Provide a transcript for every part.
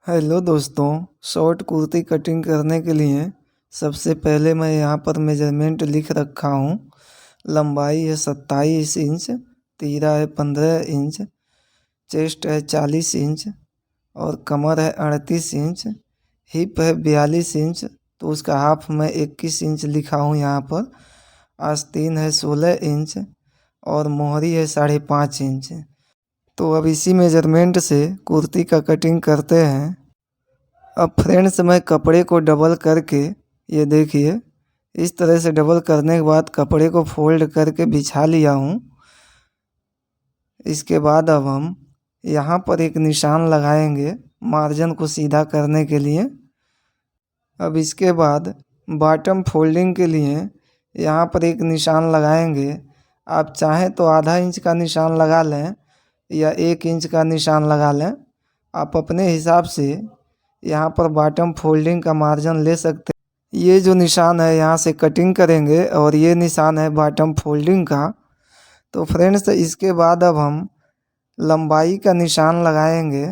Hello दोस्तों। Short kurti cutting करने के लिए सबसे पहले मैं यहाँ पर मेजरमेंट लिख रखा हूँ। लंबाई है 27 इंच, तीरा है 15 इंच, चेस्ट है 40 इंच और कमर है 38 इंच, हिप है 42 इंच। तो उसका हाफ मैं 21 इंच लिखा हूँ यहाँ पर। आस्तीन है 16 इंच और मोहरी है 5.5 इंच। तो अब इसी मेजरमेंट से कुर्ती का कटिंग करते हैं। अब फ्रेंड्स मैं कपड़े को डबल करके, ये देखिए इस तरह से डबल करने के बाद कपड़े को फोल्ड करके बिछा लिया हूँ। इसके बाद अब हम यहाँ पर एक निशान लगाएंगे मार्जिन को सीधा करने के लिए। अब इसके बाद बॉटम फोल्डिंग के लिए यहाँ पर एक निशान लगाएंगे। आप चाहें तो आधा इंच का निशान लगा लें या 1 इंच का निशान लगा लें। आप अपने हिसाब से यहाँ पर बॉटम फोल्डिंग का मार्जिन ले सकते हैं। ये जो निशान है यहाँ से कटिंग करेंगे और ये निशान है बॉटम फोल्डिंग का। तो फ्रेंड्स इसके बाद अब हम लंबाई का निशान लगाएंगे।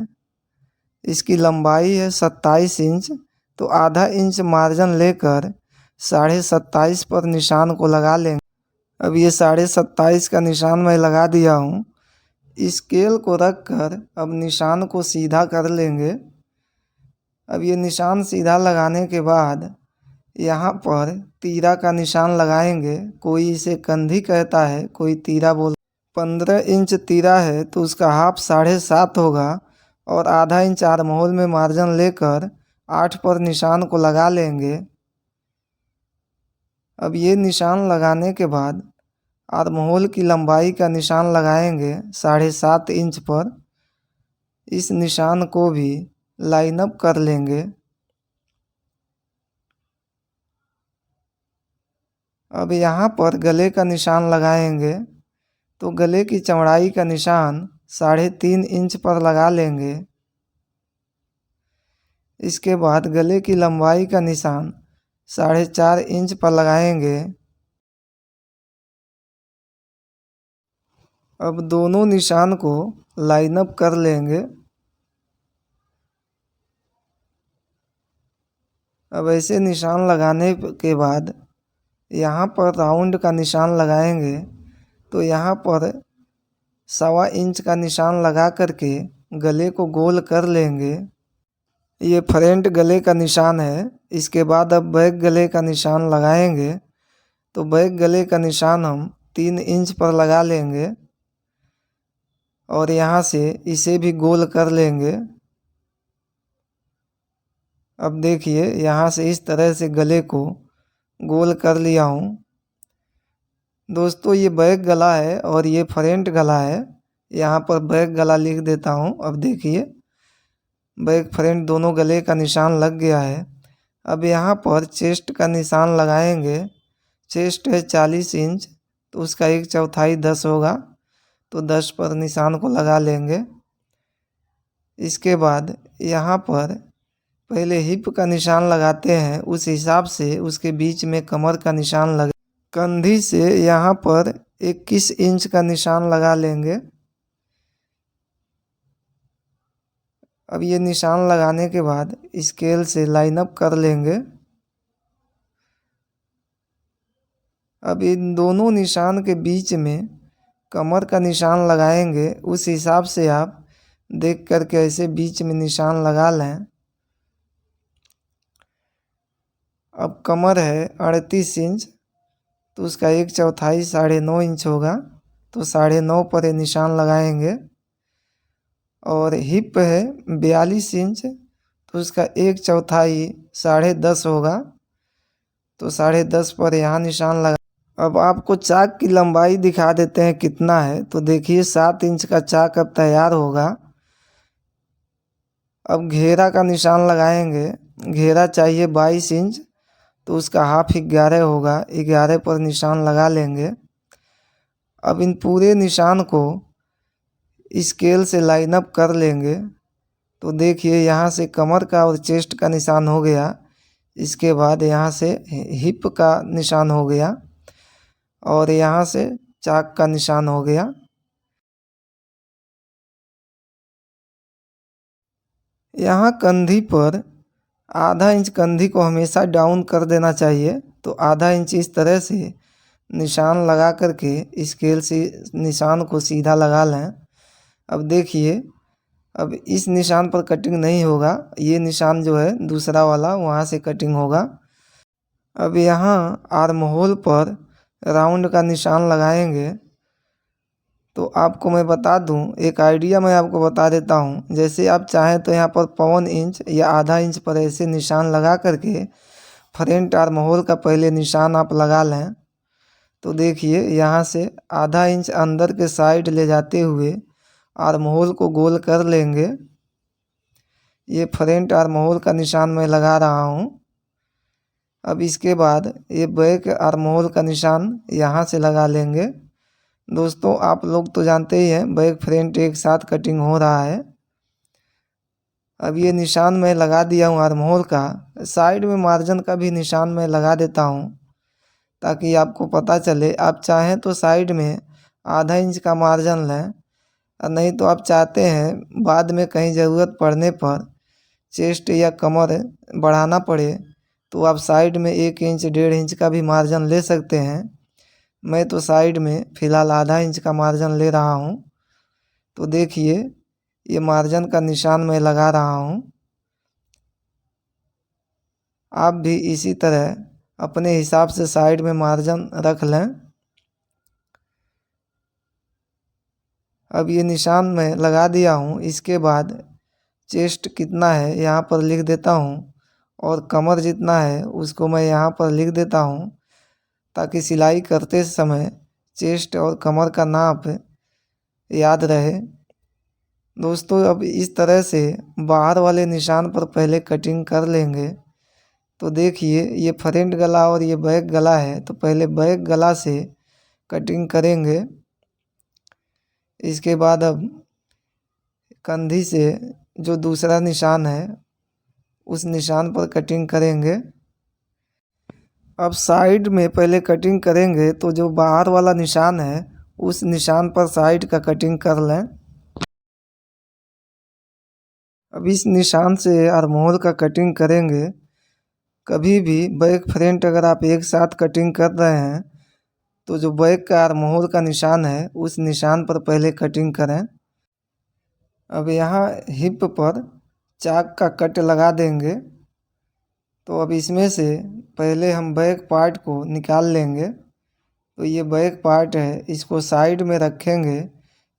इसकी लंबाई है 27 इंच, तो आधा इंच मार्जिन लेकर 27.5 पर निशान को लगा लेंगे। अब ये 27.5 का निशान मैं लगा दिया हूँ। स्केल को रख कर अब निशान को सीधा कर लेंगे। अब ये निशान सीधा लगाने के बाद यहाँ पर तीरा का निशान लगाएंगे। कोई इसे कंधी कहता है, कोई तीरा बोल। 15 इंच तीरा है तो उसका हाफ 7.5 होगा और आधा इंच आर्म होल में मार्जिन लेकर 8 पर निशान को लगा लेंगे। अब ये निशान लगाने के बाद आर्म होल की लंबाई का निशान लगाएंगे 7.5 इंच पर। इस निशान को भी लाइन अप कर लेंगे। अब यहाँ पर गले का निशान लगाएंगे, तो गले की चौड़ाई का निशान 3.5 इंच पर लगा लेंगे। इसके बाद गले की लंबाई का निशान 4.5 इंच पर लगाएंगे। अब दोनों निशान को लाइन अप कर लेंगे। अब ऐसे निशान लगाने के बाद यहाँ पर राउंड का निशान लगाएंगे। तो यहाँ पर 1.25 इंच का निशान लगा करके गले को गोल कर लेंगे। ये फ्रंट गले का निशान है। इसके बाद अब बैक गले का निशान लगाएंगे। तो बैक गले का निशान हम 3 इंच पर लगा लेंगे और यहाँ से इसे भी गोल कर लेंगे। अब देखिए यहाँ से इस तरह से गले को गोल कर लिया हूँ। दोस्तों ये बैक गला है और ये फ्रंट गला है। यहाँ पर बैक गला लिख देता हूँ। अब देखिए बैक फ्रंट दोनों गले का निशान लग गया है। अब यहाँ पर चेस्ट का निशान लगाएंगे। चेस्ट है 40 इंच, तो उसका 1/4 10 होगा, तो 10 पर निशान को लगा लेंगे। इसके बाद यहाँ पर पहले हिप का निशान लगाते हैं, उस हिसाब से उसके बीच में कमर का निशान लगे। कंधी से यहाँ पर 21 इंच का निशान लगा लेंगे। अब ये निशान लगाने के बाद स्केल से लाइन अप कर लेंगे। अब इन दोनों निशान के बीच में कमर का निशान लगाएंगे। उस हिसाब से आप देख करके ऐसे बीच में निशान लगा लें। अब कमर है 38 इंच, तो उसका 1/4 9.5 इंच होगा, तो 9.5 पर निशान लगाएंगे। और हिप है 42 इंच, तो उसका 1/4 10.5 होगा, तो 10.5 पर यहाँ निशान लगा। अब आपको चाक की लंबाई दिखा देते हैं कितना है। तो देखिए 7 इंच का चाक अब तैयार होगा। अब घेरा का निशान लगाएंगे। घेरा चाहिए 22 इंच, तो उसका हाफ 11 होगा, 11 पर निशान लगा लेंगे। अब इन पूरे निशान को स्केल से लाइन अप कर लेंगे। तो देखिए यहाँ से कमर का और चेस्ट का निशान हो गया। इसके बाद यहाँ से हिप का निशान हो गया और यहाँ से चाक का निशान हो गया। यहाँ कंधी पर आधा इंच कंधी को हमेशा डाउन कर देना चाहिए। तो आधा इंच इस तरह से निशान लगा करके स्केल से निशान को सीधा लगा लें। अब देखिए, अब इस निशान पर कटिंग नहीं होगा, ये निशान जो है दूसरा वाला वहाँ से कटिंग होगा। अब यहाँ आर्म होल पर राउंड का निशान लगाएंगे। तो आपको मैं बता दूं, एक आइडिया मैं आपको बता देता हूं। जैसे आप चाहें तो यहाँ पर 1.25 इंच या आधा इंच पर ऐसे निशान लगा करके फ्रंट आर्म होल का पहले निशान आप लगा लें। तो देखिए, यहाँ से आधा इंच अंदर के साइड ले जाते हुए आर्म होल को गोल कर लेंगे। ये फ्रंट आर्म होल का निशान मैं लगा रहा हूँ। अब इसके बाद ये बैक आर्म होल का निशान यहाँ से लगा लेंगे। दोस्तों, आप लोग तो जानते ही हैं बैक फ्रंट एक साथ कटिंग हो रहा है। अब ये निशान मैं लगा दिया हूँ आर्म होल का। साइड में मार्जिन का भी निशान मैं लगा देता हूँ ताकि आपको पता चले। आप चाहें तो साइड में आधा इंच का मार्जिन लें, और नहीं तो आप चाहते हैं बाद में कहीं ज़रूरत पड़ने पर चेस्ट या कमर बढ़ाना पड़े तो आप साइड में 1 इंच 1.5 इंच का भी मार्जिन ले सकते हैं। मैं तो साइड में फ़िलहाल आधा इंच का मार्जिन ले रहा हूँ। तो देखिए, ये मार्जिन का निशान मैं लगा रहा हूँ। आप भी इसी तरह अपने हिसाब से साइड में मार्जिन रख लें। अब ये निशान मैं लगा दिया हूँ। इसके बाद चेस्ट कितना है यहाँ पर लिख देता हूँ, और कमर जितना है उसको मैं यहाँ पर लिख देता हूँ ताकि सिलाई करते समय चेस्ट और कमर का नाप याद रहे। दोस्तों, अब इस तरह से बाहर वाले निशान पर पहले कटिंग कर लेंगे। तो देखिए, ये फ्रंट गला और ये बैक गला है, तो पहले बैक गला से कटिंग करेंगे। इसके बाद अब कंधी से जो दूसरा निशान है उस निशान पर कटिंग करेंगे। अब साइड में पहले कटिंग करेंगे, तो जो बाहर वाला निशान है उस निशान पर साइड का कटिंग कर लें। अब इस निशान से आर्म होल का कटिंग करेंगे। कभी भी बैक फ्रंट अगर आप एक साथ कटिंग कर रहे हैं तो जो बैक का आर्म होल का निशान है उस निशान पर पहले कटिंग करें। अब यहाँ हिप पर चाक का कट लगा देंगे। तो अब इसमें से पहले हम बैक पार्ट को निकाल लेंगे। तो ये बैक पार्ट है, इसको साइड में रखेंगे।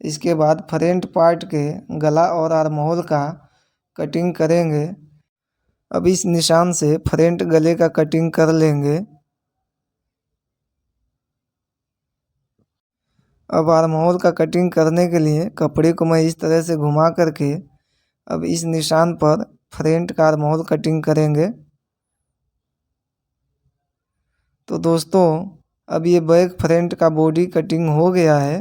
इसके बाद फ्रंट पार्ट के गला और आर्म होल का कटिंग करेंगे। अब इस निशान से फ्रंट गले का कटिंग कर लेंगे। अब आर्म होल का कटिंग करने के लिए कपड़े को मैं इस तरह से घुमा करके अब इस निशान पर फ्रंट का आर्म होल कटिंग करेंगे। तो दोस्तों, अब ये बैक फ्रंट का बॉडी कटिंग हो गया है।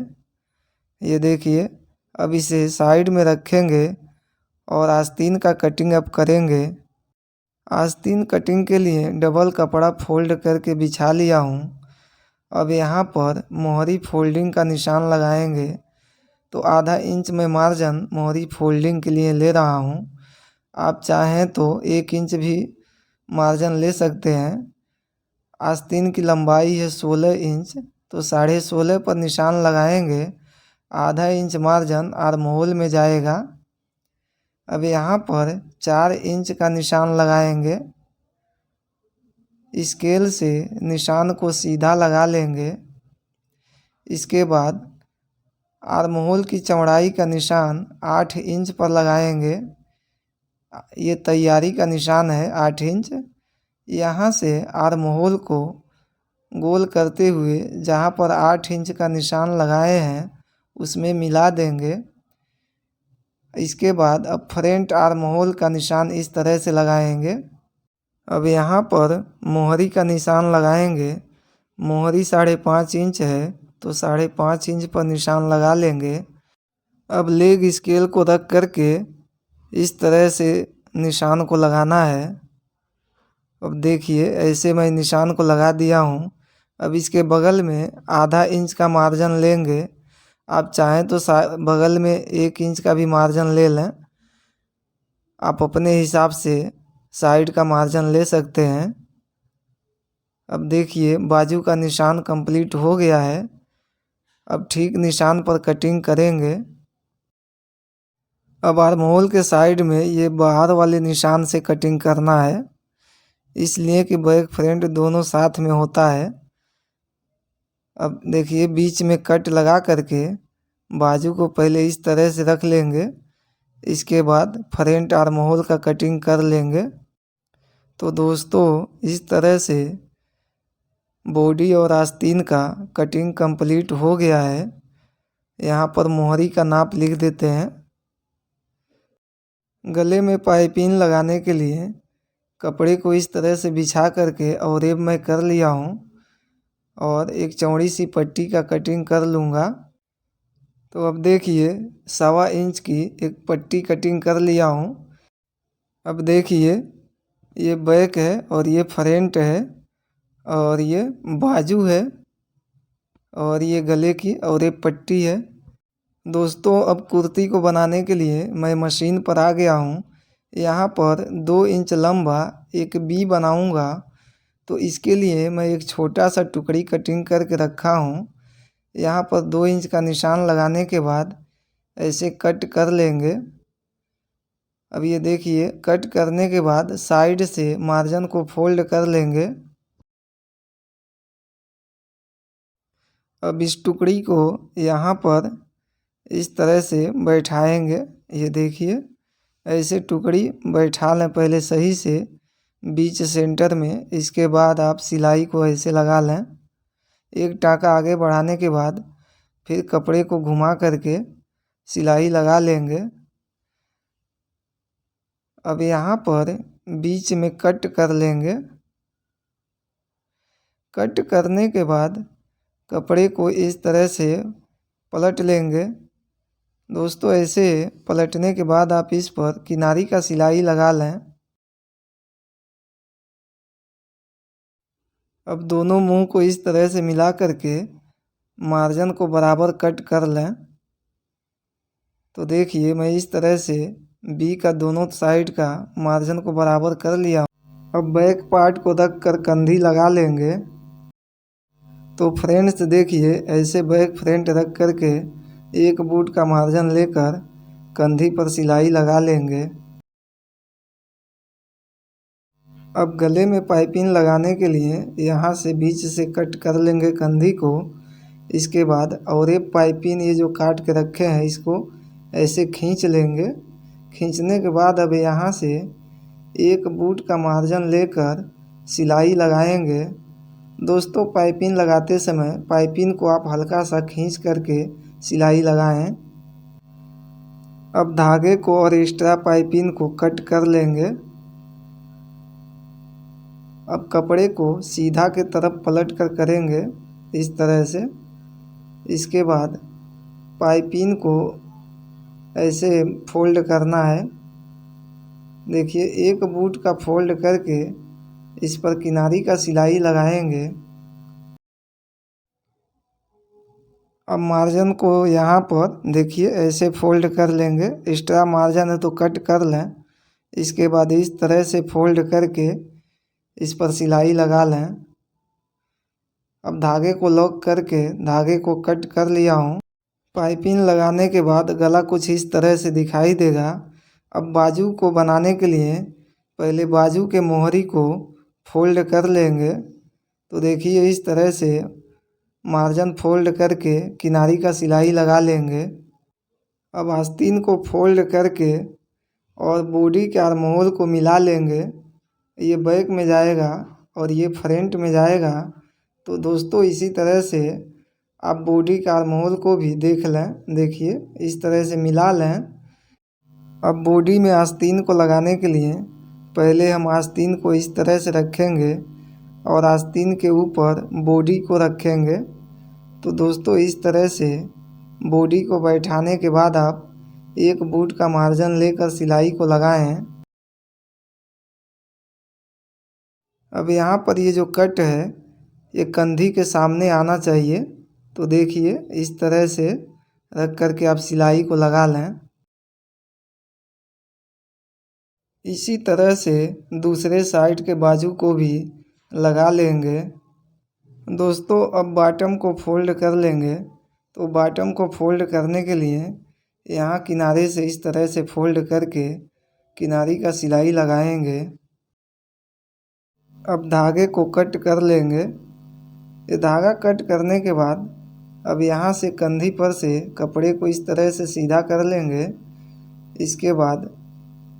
ये देखिए, अब इसे साइड में रखेंगे और आस्तीन का कटिंग अब करेंगे। आस्तीन कटिंग के लिए डबल कपड़ा फोल्ड करके बिछा लिया हूँ। अब यहाँ पर मोहरी फोल्डिंग का निशान लगाएंगे। तो आधा इंच में मार्जिन मोहरी फोल्डिंग के लिए ले रहा हूँ। आप चाहें तो 1 इंच भी मार्जिन ले सकते हैं। आस्तीन की लंबाई है 16 इंच, तो 16.5 पर निशान लगाएंगे। आधा इंच मार्जिन आर्म होल में जाएगा। अब यहाँ पर 4 इंच का निशान लगाएंगे। स्केल से निशान को सीधा लगा लेंगे। इसके बाद आर्म होल की चौड़ाई का निशान 8 इंच पर लगाएंगे। ये तैयारी का निशान है 8 इंच। यहाँ से आर्म होल को गोल करते हुए जहाँ पर 8 इंच का निशान लगाए हैं उसमें मिला देंगे। इसके बाद अब फ्रंट आर्म होल का निशान इस तरह से लगाएंगे। अब यहाँ पर मोहरी का निशान लगाएंगे। मोहरी 5.5 इंच है, तो 5.5 इंच पर निशान लगा लेंगे। अब लेग स्केल को रख करके इस तरह से निशान को लगाना है। अब देखिए, ऐसे मैं निशान को लगा दिया हूँ। अब इसके बगल में आधा इंच का मार्जिन लेंगे। आप चाहें तो बगल में 1 इंच का भी मार्जिन ले लें। आप अपने हिसाब से साइड का मार्जिन ले सकते हैं। अब देखिए बाजू का निशान कंप्लीट हो गया है। अब ठीक निशान पर कटिंग करेंगे। अब आर्म होल के साइड में ये बाहर वाले निशान से कटिंग करना है, इसलिए कि बैक फ्रंट दोनों साथ में होता है। अब देखिए बीच में कट लगा करके बाजू को पहले इस तरह से रख लेंगे, इसके बाद फ्रंट आर्म होल का कटिंग कर लेंगे। तो दोस्तों इस तरह से बॉडी और आस्तीन का कटिंग कंप्लीट हो गया है। यहाँ पर मोहरी का नाप लिख देते हैं। गले में पाइपिंग लगाने के लिए कपड़े को इस तरह से बिछा करके और अब मैं कर लिया हूँ और एक चौड़ी सी पट्टी का कटिंग कर लूँगा। तो अब देखिए 1.25 इंच की एक पट्टी कटिंग कर लिया हूँ। अब देखिए ये बैक है और ये फ्रंट है और ये बाजू है और ये गले की और एक पट्टी है। दोस्तों अब कुर्ती को बनाने के लिए मैं मशीन पर आ गया हूँ। यहाँ पर 2 इंच लंबा एक बी बनाऊँगा, तो इसके लिए मैं एक छोटा सा टुकड़ी कटिंग करके रखा हूँ। यहाँ पर 2 इंच का निशान लगाने के बाद ऐसे कट कर लेंगे। अब ये देखिए कट करने के बाद साइड से मार्जिन को फोल्ड कर लेंगे। अब इस टुकड़ी को यहाँ पर इस तरह से बैठाएंगे। ये देखिए ऐसे टुकड़ी बैठा लें पहले सही से बीच सेंटर में, इसके बाद आप सिलाई को ऐसे लगा लें। एक टाँका आगे बढ़ाने के बाद फिर कपड़े को घुमा करके सिलाई लगा लेंगे। अब यहाँ पर बीच में कट कर लेंगे। कट करने के बाद कपड़े को इस तरह से पलट लेंगे। दोस्तों ऐसे पलटने के बाद आप इस पर किनारी का सिलाई लगा लें। अब दोनों मुंह को इस तरह से मिला करके मार्जिन को बराबर कट कर लें। तो देखिए मैं इस तरह से बी का दोनों साइड का मार्जिन को बराबर कर लिया। अब बैक पार्ट को रख कर कंधी लगा लेंगे। तो फ्रेंड्स देखिए ऐसे बैक फ्रंट रख करके एक बूट का मार्जिन लेकर कंधी पर सिलाई लगा लेंगे। अब गले में पाइपिंग लगाने के लिए यहाँ से बीच से कट कर लेंगे कंधी को। इसके बाद और एक पाइपिंग ये जो काट के रखे हैं इसको ऐसे खींच लेंगे। खींचने के बाद अब यहाँ से एक बूट का मार्जिन लेकर सिलाई लगाएंगे। दोस्तों पाइपिंग लगाते समय पाइपिंग को आप हल्का सा खींच करके सिलाई लगाएं। अब धागे को और एक्स्ट्रा पाइपिंग को कट कर लेंगे। अब कपड़े को सीधा के तरफ पलट कर करेंगे इस तरह से। इसके बाद पाइपिंग को ऐसे फोल्ड करना है। देखिए एक बूट का फोल्ड करके इस पर किनारी का सिलाई लगाएंगे। अब मार्जिन को यहाँ पर देखिए ऐसे फोल्ड कर लेंगे। एक्स्ट्रा मार्जिन है तो कट कर लें। इसके बाद इस तरह से फोल्ड करके इस पर सिलाई लगा लें। अब धागे को लॉक करके धागे को कट कर लिया हूँ। पाइपिंग लगाने के बाद गला कुछ इस तरह से दिखाई देगा। अब बाजू को बनाने के लिए पहले बाजू के मोहरी को फोल्ड कर लेंगे। तो देखिए इस तरह से मार्जिन फोल्ड करके किनारी का सिलाई लगा लेंगे। अब आस्तीन को फोल्ड करके और बॉडी के आर्म होल को मिला लेंगे। ये बैक में जाएगा और ये फ्रंट में जाएगा। तो दोस्तों इसी तरह से आप बॉडी के आर्म होल को भी देख लें। देखिए इस तरह से मिला लें। अब बॉडी में आस्तीन को लगाने के लिए पहले हम आस्तीन को इस तरह से रखेंगे और आस्तीन के ऊपर बॉडी को रखेंगे। तो दोस्तों इस तरह से बॉडी को बैठाने के बाद आप एक बूट का मार्जिन लेकर सिलाई को लगाएं। अब यहाँ पर ये जो कट है ये कंधी के सामने आना चाहिए। तो देखिए इस तरह से रख करके आप सिलाई को लगा लें। इसी तरह से दूसरे साइड के बाजू को भी लगा लेंगे। दोस्तों अब बॉटम को फोल्ड कर लेंगे। तो बॉटम को फोल्ड करने के लिए यहाँ किनारे से इस तरह से फोल्ड करके किनारी का सिलाई लगाएंगे। अब धागे को कट कर लेंगे। ये धागा कट करने के बाद अब यहाँ से कंधी पर से कपड़े को इस तरह से सीधा कर लेंगे। इसके बाद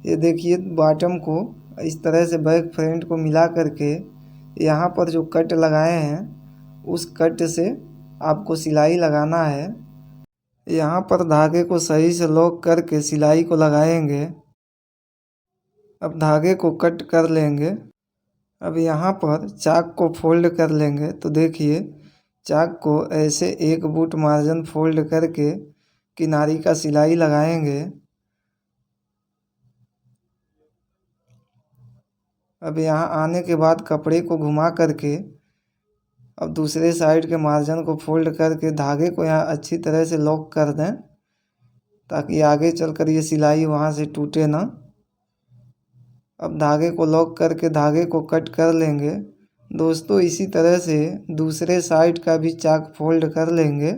ये देखिए बॉटम को इस तरह से बैक फ्रंट को मिला करके यहाँ पर जो कट लगाए हैं उस कट से आपको सिलाई लगाना है। यहाँ पर धागे को सही से लॉक करके सिलाई को लगाएंगे। अब धागे को कट कर लेंगे। अब यहाँ पर चाक को फोल्ड कर लेंगे। तो देखिए चाक को ऐसे एक बूट मार्जिन फोल्ड करके किनारी का सिलाई लगाएंगे। अब यहाँ आने के बाद कपड़े को घुमा करके अब दूसरे साइड के मार्जिन को फोल्ड करके धागे को यहाँ अच्छी तरह से लॉक कर दें ताकि आगे चलकर ये सिलाई वहाँ से टूटे ना। अब धागे को लॉक करके धागे को कट कर लेंगे। दोस्तों इसी तरह से दूसरे साइड का भी चाक फोल्ड कर लेंगे।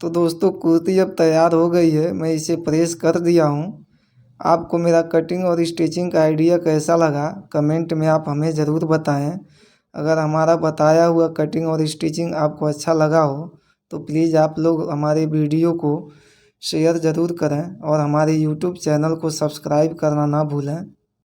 तो दोस्तों कुर्ती अब तैयार हो गई है। मैं इसे प्रेस कर दिया हूँ। आपको मेरा कटिंग और स्टिचिंग का आइडिया कैसा लगा कमेंट में आप हमें ज़रूर बताएं। अगर हमारा बताया हुआ कटिंग और स्टिचिंग आपको अच्छा लगा हो तो प्लीज़ आप लोग हमारे वीडियो को शेयर ज़रूर करें और हमारे यूट्यूब चैनल को सब्सक्राइब करना ना भूलें।